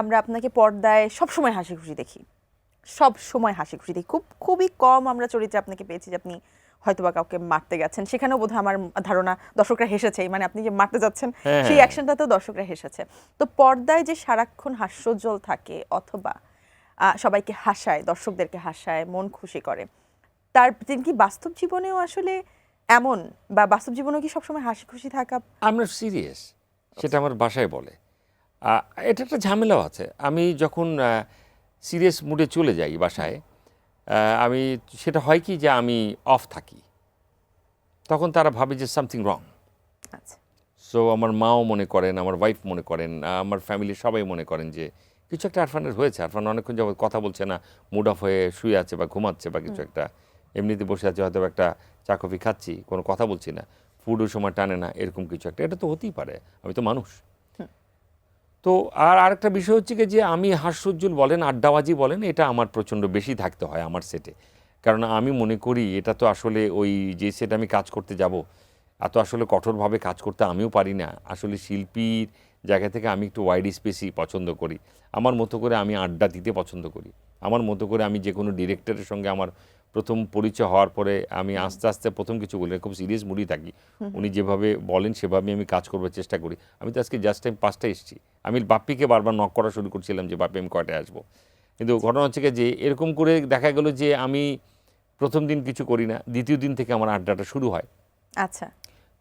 আমরা আপনাকে পর্দায় সবসময় হাসি খুশি দেখি, সব সময় হাসি খুশি দেখি। খুবই কম আমরা চরিত্রে আপনাকে পেয়েছি যে আপনি হয়তোবা কাউকে মারতে গেছেন, সেখানেও বোধহয় আমার ধারণা দর্শকরা হেসেছে, মানে আপনি যে মারতে যাচ্ছেন সেই অ্যাকশনটাতেও দর্শকরা হেসেছে। তো পর্দায় যে সারাক্ষণ হাস্যোজ্জ্বল থাকে অথবা সবাইকে হাসায়, দর্শকদেরকে হাসায়, মন খুশি করে, তার তিনি কি বাস্তব জীবনেও আসলে এমন, বা বাস্তব জীবনেও কি সবসময় হাসি খুশি থাকা? আমরা সিরিয়াস, সেটা আমার বাসায় বলে। এটা একটা ঝামেলাও আছে। আমি যখন সিরিয়াস মুডে চলে যাই বাসায়, আমি সেটা হয় কি যে আমি অফ থাকি, তখন তারা ভাবে যে সামথিং রং। আচ্ছা, সো আমার মাও মনে করেন, আমার ওয়াইফ মনে করেন, আমার ফ্যামিলির সবাই মনে করেন যে কিছু একটা আরফানের হয়েছে। আরফান অনেকক্ষণ যাবত কথা বলছে না, মুড অফ হয়ে শুয়ে আছে বা ঘুমাচ্ছে বা কিছু একটা, এমনিতে বসে আছে, হয়তো একটা চা কফি খাচ্ছি, কোনো কথা বলছি না, ফুডও সময় টানে না, এরকম কিছু একটা। এটা তো হতেই পারে, আমি তো মানুষ। তো আরেকটা বিষয় হচ্ছে কি যে আমি হাস্যোজ্জ্বল বলেন, আড্ডাবাজি বলেন, এটা আমার প্রচণ্ড বেশি থাকতে হয় আমার সেটে। কারণ আমি মনে করি এটা তো আসলে ওই যে সেটা আমি কাজ করতে যাব, এত আসলে কঠোরভাবে কাজ করতে আমিও পারি না। আসলে শিল্পীর জায়গা থেকে আমি একটু ওয়াইড স্পেসই পছন্দ করি। আমার মতো করে আমি আড্ডা দিতে পছন্দ করি। আমার মতো করে আমি যে কোনো ডিরেক্টরের সঙ্গে আমার প্রথম পরিচয় হওয়ার পরে আমি আস্তে আস্তে প্রথম কিছু বলি, খুব সিরিয়াস মুডই থাকি। উনি যেভাবে বলেন সেভাবে আমি কাজ করবার চেষ্টা করি। আমি তো আজকে জাস্ট টাইম 5টায় এসেছি। আমি বাপ্পিকে বারবার নক করা শুরু করছিলাম যে বাপ্পি আমি কয়টায় আসবো। কিন্তু ঘটনা হচ্ছে যে এরকম করে দেখা গেল যে আমি প্রথম দিন কিছু করি না, দ্বিতীয় দিন থেকে আমার আড্ডাটা শুরু হয়। আচ্ছা,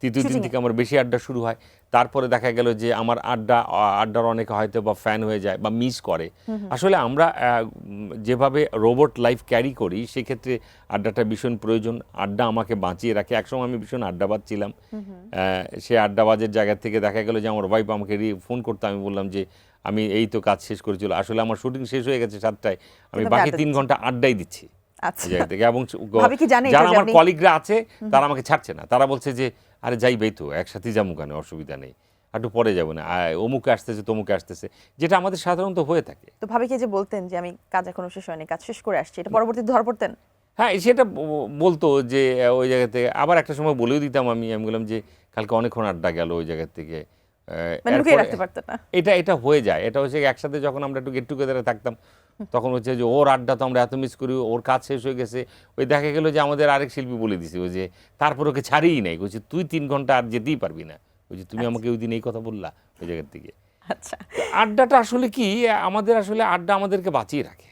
তৃতীয় দিন থেকে আমার বেশি আড্ডা শুরু হয়। তারপরে দেখা গেল যে আমার আড্ডার অনেকে হয়তো বা ফ্যান হয়ে যায় বা মিস করে। আসলে আমরা যেভাবে রোবট লাইফ ক্যারি করি, সেক্ষেত্রে আড্ডাটা ভীষণ প্রয়োজন। আড্ডা আমাকে বাঁচিয়ে রাখে। একসময় আমি ভীষণ আড্ডাবাজ ছিলাম। সে আড্ডাবাজের জায়গা থেকে দেখা গেল যে আমার ওয়াইফ আমাকে ফোন করতে, আমি বললাম যে আমি এই তো কাজ শেষ করেছিল, আসলে আমার শুটিং শেষ হয়ে গেছে 7টায়, আমি বাকি 3 ঘন্টা আড্ডাই দিচ্ছি আচ্ছা। জায়গা থেকে। এবং ভাবি কি জানে যারা এটা যে আমার আপনি কলিগরা আছে তারা আমাকে ছাড়ছে না। তারা বলছে যে আরে যাইবেই তো, একসাথেই যাবো কেন, অসুবিধা নেই, একটু পরে যাবো না, অমুকে আসতেছে তমুকে আসতেছে, যেটা আমাদের সাধারণত হয়ে থাকে। তো ভাবিকে যে বলতেন যে আমি কাজ এখনো শেষ হয়নি, কাজ শেষ করে আসছি, এটা পরবর্তীতে ধরা পড়তেন? হ্যাঁ, সেটা বলতো যে ওই জায়গা থেকে। আবার একটা সময় বলেও দিতাম, আমি বললাম যে কালকে অনেকক্ষণ আড্ডা গেল ওই জায়গা থেকে। মানে লুকিয়ে রাখতে পারতেন না? এটা হয়ে যায়। এটা হচ্ছে একসাথে যখন আমরা একটু গেট টুগেদারে থাকতাম, তখন হচ্ছে যে ওর আড্ডা তো আমরা এত মিস করি, ওর কাজ শেষ হয়ে গেছে। ওই দেখা গেল যে আমাদের আরেক শিল্পী বলে দিছে ওই যে, তারপর ওকে ছাড়িই নাই, বলছে তুই 3 ঘন্টা আর যেতেই পারবি না, ওই যে তুমি আমাকে ওই দিন এই কথা বললা ওই জায়গার থেকে। আচ্ছা, আড্ডাটা আসলে কি, আমাদের আসলে আড্ডা আমাদেরকে বাঁচিয়ে রাখে।